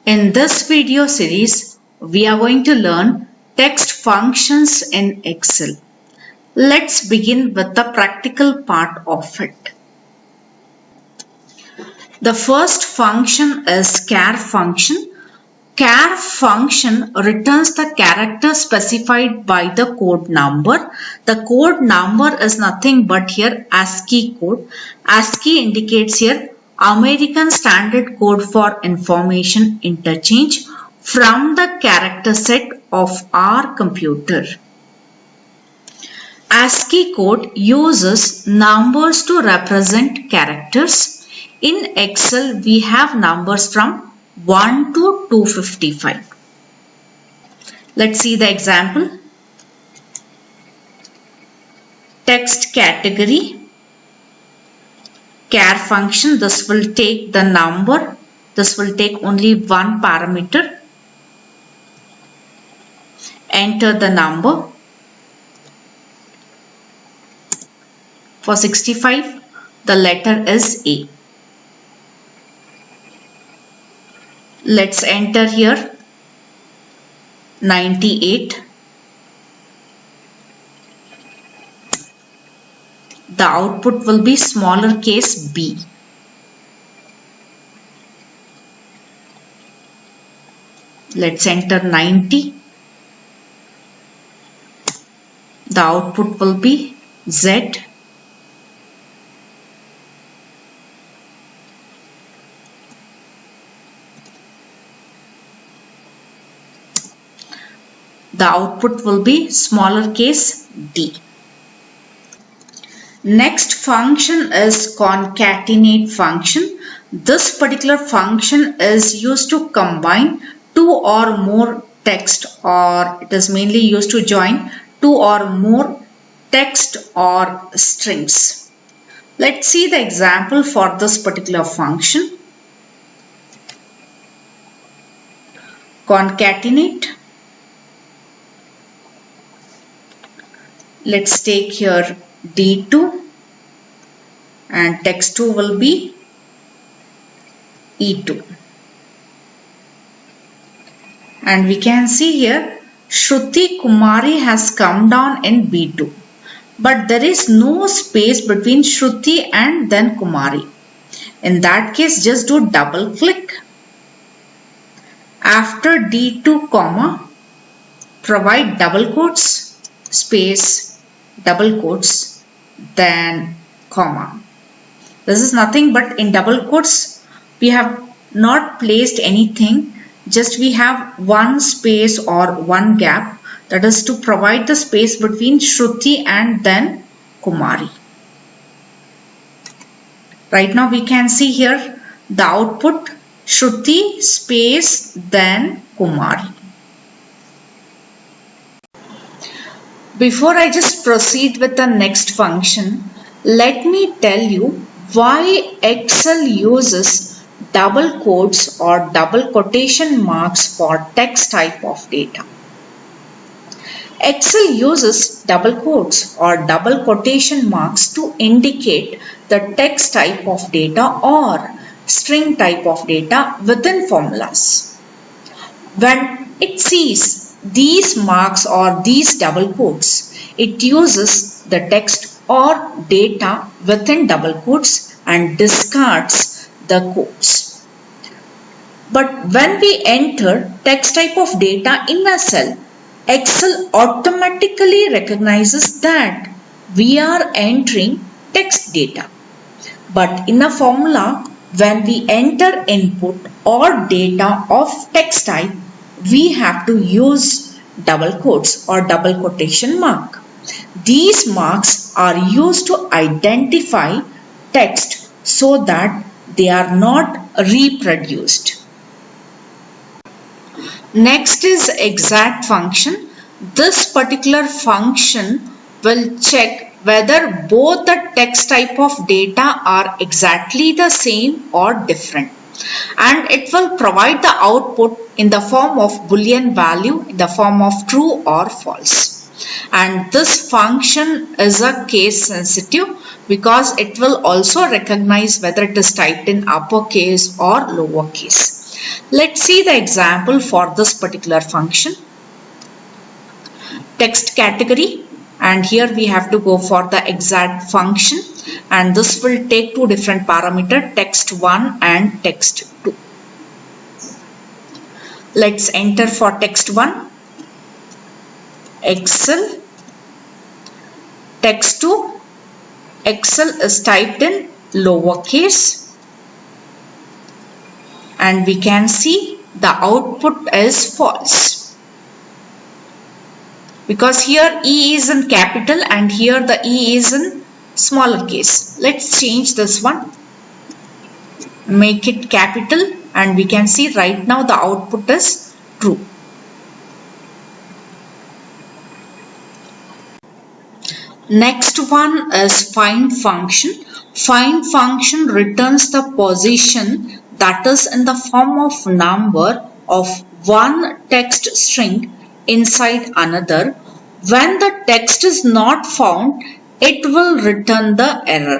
In this video series, we are going to learn text functions in Excel. Let's begin with the practical part of it. The first function is char function. Char function returns the character specified by the code number. The code number is nothing but here ASCII code. ASCII indicates here American Standard Code for Information Interchange from the character set of our computer. ASCII code uses numbers to represent characters. In Excel, we have numbers from 1 to 255. Let's see the example. Text category. Char function, this will take the number. This will take only one parameter. Enter the number. For 65, the letter is A. Let's enter here 98. The output will be smaller case b. Let's enter 90. The output will be z. The output will be smaller case d. Next function is concatenate function. This particular function is used to combine two or more text, or it is mainly used to join two or more text or strings. Let's see the example for this particular function. Concatenate. Let's take here D2 and text2 will be E2. And we can see here Shruti Kumari has come down in B2. But there is no space between Shruti and then Kumari. In that case, just do double click. After D2 comma, provide double quotes, space, double quotes, then comma. This is nothing but in double quotes we have not placed anything, just we have one space or one gap, that is to provide the space between Shruti and then Kumari. Right now we can see here the output Shruti space then Kumari. Before I just proceed with the next function, let me tell you why Excel uses double quotes or double quotation marks for text type of data. Excel uses double quotes or double quotation marks to indicate the text type of data or string type of data within formulas. When it sees these marks or these double quotes, it uses the text or data within double quotes and discards the quotes. But when we enter text type of data in a cell, Excel automatically recognizes that we are entering text data. But in a formula, when we enter input or data of text type, we have to use double quotes or double quotation mark. These marks are used to identify text so that they are not reproduced. Next is exact function. This particular function will check whether both the text type of data are exactly the same or different. And it will provide the output in the form of Boolean value in the form of true or false. And this function is a case sensitive because it will also recognize whether it is typed in uppercase or lowercase. Let's see the example for this particular function. Text category, and here we have to go for the exact function, and this will take two different parameters, text1 and text2. Let's enter for text1 Excel, text2 Excel is typed in lowercase, and we can see the output is false because here E is in capital and here the E is in smaller case. Let's change this one, make it capital, and we can see right now the output is true. Next one is find function. Find function returns the position that is in the form of number of one text string inside another. When the text is not found, it will return the error.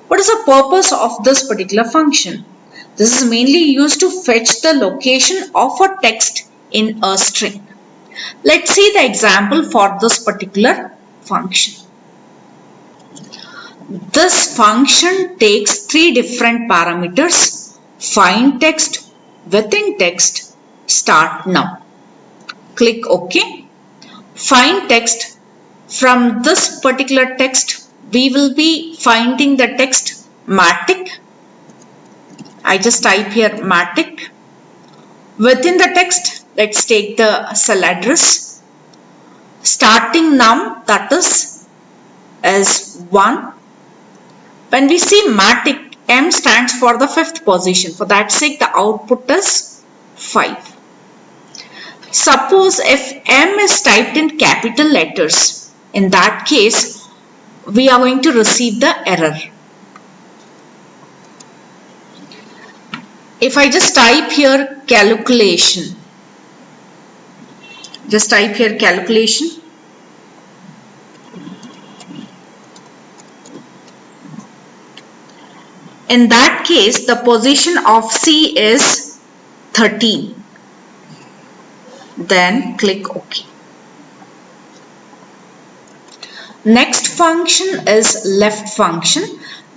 What is the purpose of this particular function? This is mainly used to fetch the location of a text in a string. Let's see the example for this particular function. This function takes three different parameters: find text, within text, start now. Click OK. Find text. From this particular text, we will be finding the text Matic. I just type here Matic. Within the text, let's take the cell address. Starting num, that is 1. When we see Matic, M stands for the fifth position. For that sake, the output is 5. Suppose if M is typed in capital letters, in that case, we are going to receive the error. If I just type here calculation, in that case, the position of C is 13. Then click OK. Next function is left function.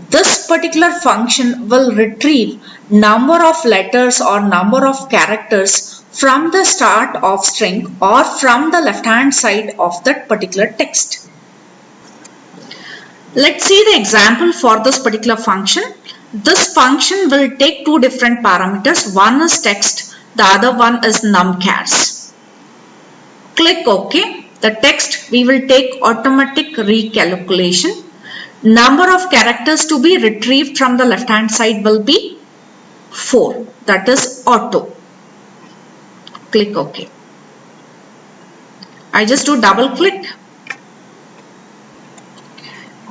This particular function will retrieve number of letters or number of characters from the start of string or from the left hand side of that particular text. Let's see the example for this particular function. This function will take two different parameters. One is text, the other one is numchars. Click OK. The text we will take automatic recalculation. Number of characters to be retrieved from the left hand side will be 4. That is auto. Click OK. I just do double click.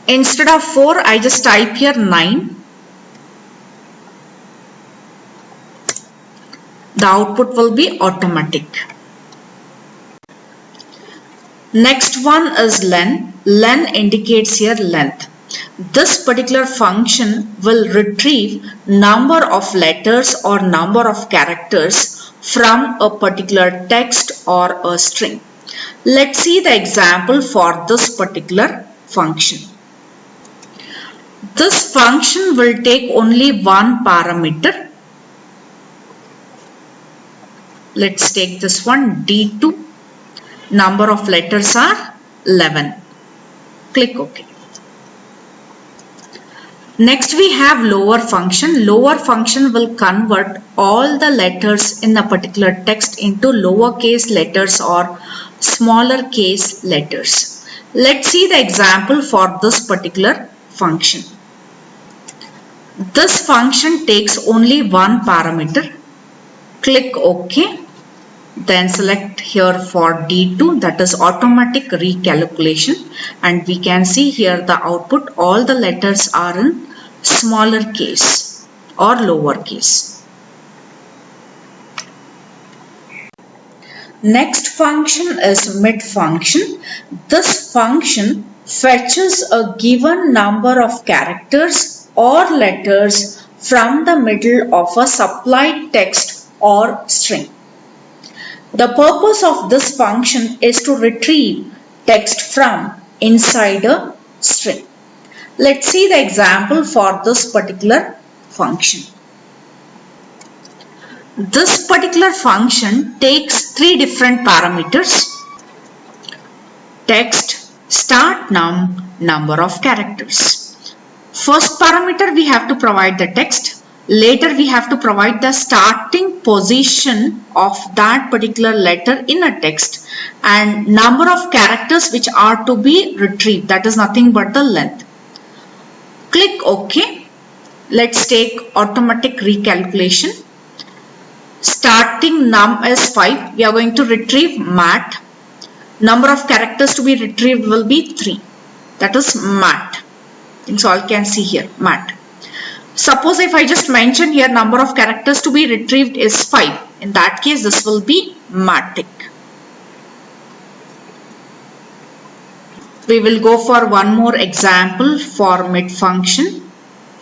Instead of 4, I just type here 9. The output will be automatic. Next one is len. Len indicates here length. This particular function will retrieve number of letters or number of characters from a particular text or a string. Let's see the example for this particular function. This function will take only one parameter. Let's take this one, D2. Number of letters are 11. Click OK. Next we have lower function. Lower function will convert all the letters in a particular text into lowercase letters or smaller case letters. Let's see the example for this particular function. This function takes only one parameter. Click OK. Then select here for D2, that is automatic recalculation, and we can see here the output, all the letters are in smaller case or lower case. Next function is mid function. This function fetches a given number of characters or letters from the middle of a supplied text or string. The purpose of this function is to retrieve text from inside a string. Let's see the example for this particular function. This particular function takes three different parameters: text, start num, number of characters. First parameter, we have to provide the text. Later we have to provide the starting position of that particular letter in a text and number of characters which are to be retrieved, that is nothing but the length. Click OK. Let's take automatic recalculation. Starting num is 5. We are going to retrieve mat. Number of characters to be retrieved will be 3. That is mat. So all can see here, mat. Suppose if I just mention here number of characters to be retrieved is 5. In that case, this will be matic. We will go for one more example for mid function,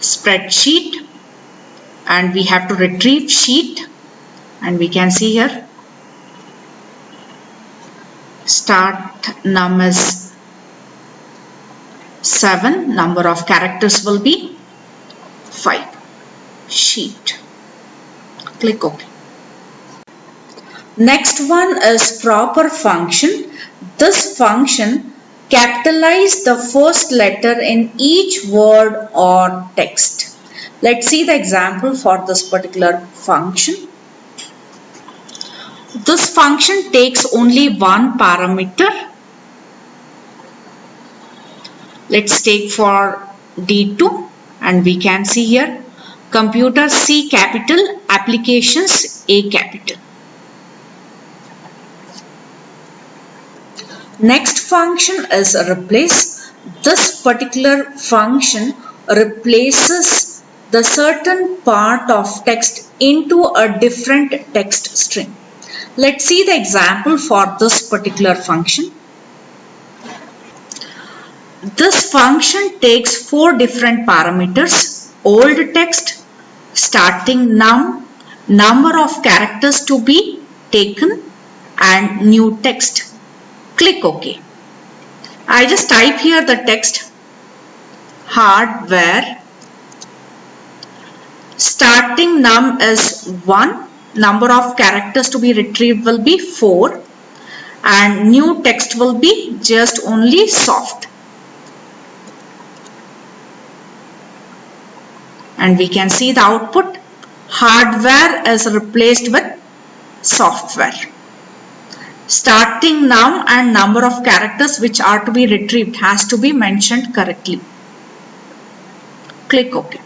spreadsheet, and we have to retrieve sheet, and we can see here start num is 7, number of characters will be 5, sheet. Click OK. Next one is proper function. This function capitalize the first letter in each word or text. Let's see the example for this particular function. This function takes only one parameter. Let's take for D2, and we can see here computer C capital, applications A capital. Next function is replace. This particular function replaces the certain part of text into a different text string. Let's see the example for this particular function. This function takes 4 different parameters: old text, starting num, number of characters to be taken, and new text. Click OK. I just type here the text hardware. Starting num is 1, number of characters to be retrieved will be 4, and new text will be just only soft. And we can see the output. Hardware is replaced with software. Starting num and number of characters which are to be retrieved has to be mentioned correctly. Click OK.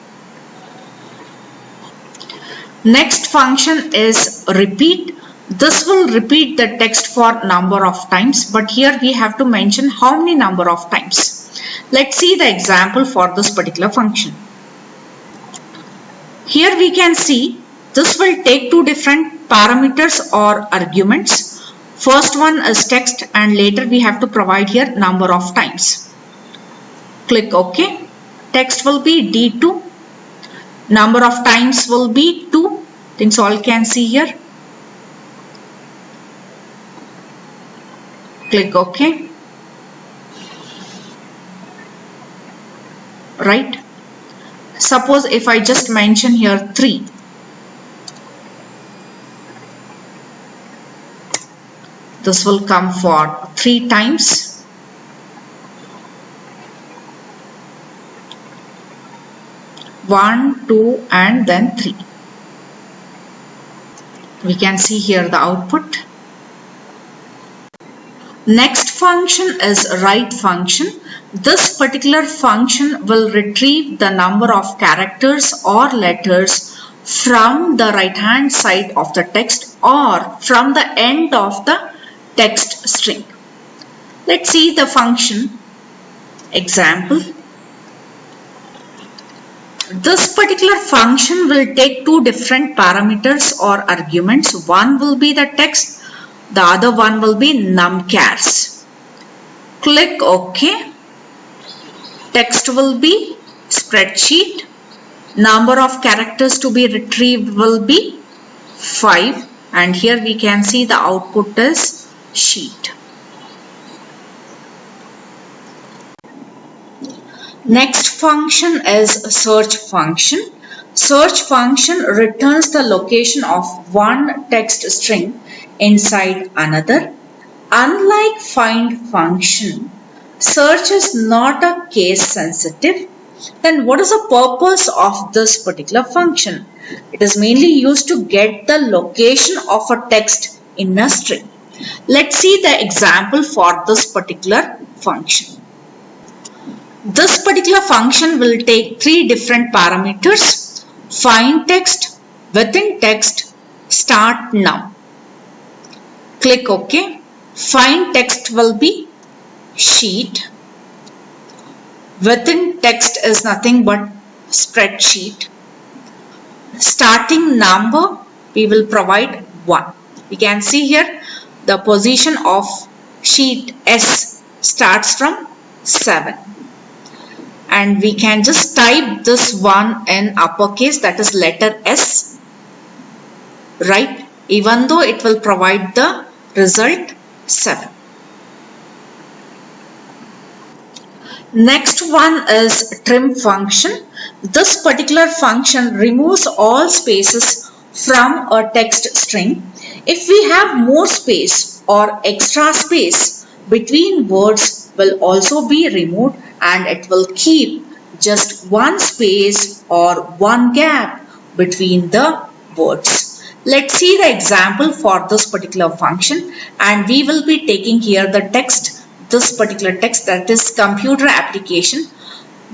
Next function is repeat. This will repeat the text for number of times, but here we have to mention how many number of times. Let's see the example for this particular function. Here we can see this will take 2 different parameters or arguments. First one is text, and later we have to provide here number of times. Click OK. Text will be D2. Number of times will be 2. Things all can see here. Click OK. Right. Suppose if I just mention here 3. This will come for 3 times. One, 2, and then 3. We can see here the output. Next function is write function. This particular function will retrieve the number of characters or letters from the right hand side of the text or from the end of the text string. Let's see the function example. This particular function will take 2 different parameters or arguments. One will be the text, the other one will be numchars. Click OK. Text will be spreadsheet. Number of characters to be retrieved will be 5, and here we can see the output is sheet. Next function is search function. Search function returns the location of one text string inside another. Unlike find function, search is not a case sensitive. Then what is the purpose of this particular function? It is mainly used to get the location of a text in a string. Let's see the example for this particular function. This particular function will take three different parameters: find text, within text, start now. Click OK. Find text will be sheet. Within text is nothing but spreadsheet. Starting number, we will provide 1. We can see here the position of sheet S starts from 7. And we can just type this one in uppercase, that is letter S, right? Even though it will provide the result 7. Next one is trim function. This particular function removes all spaces from a text string. If we have more space or extra space between words will also be removed, and it will keep just one space or one gap between the words. Let's see the example for this particular function, and we will be taking here the text, this particular text, that is computer application.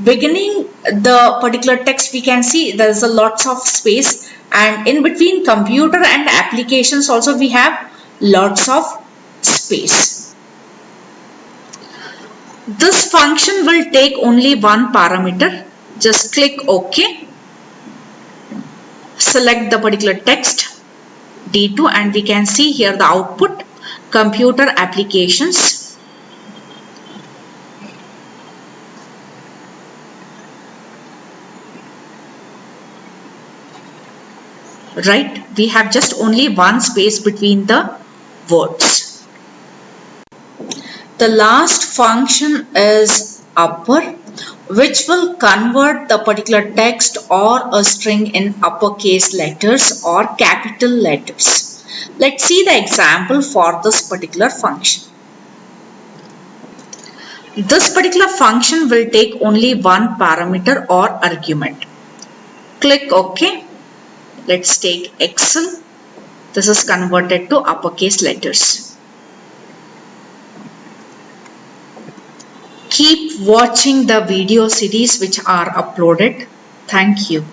Beginning the particular text, we can see there is a lots of space, and in between computer and applications also we have lots of space. This function will take only one parameter. Just click OK. Select the particular text D2, and we can see here the output computer applications. Right, we have just only one space between the words. The last function is upper, which will convert the particular text or a string in uppercase letters or capital letters. Let's see the example for this particular function. This particular function will take only one parameter or argument. Click OK. Let's take Excel. This is converted to uppercase letters. Keep watching the video series which are uploaded. Thank you.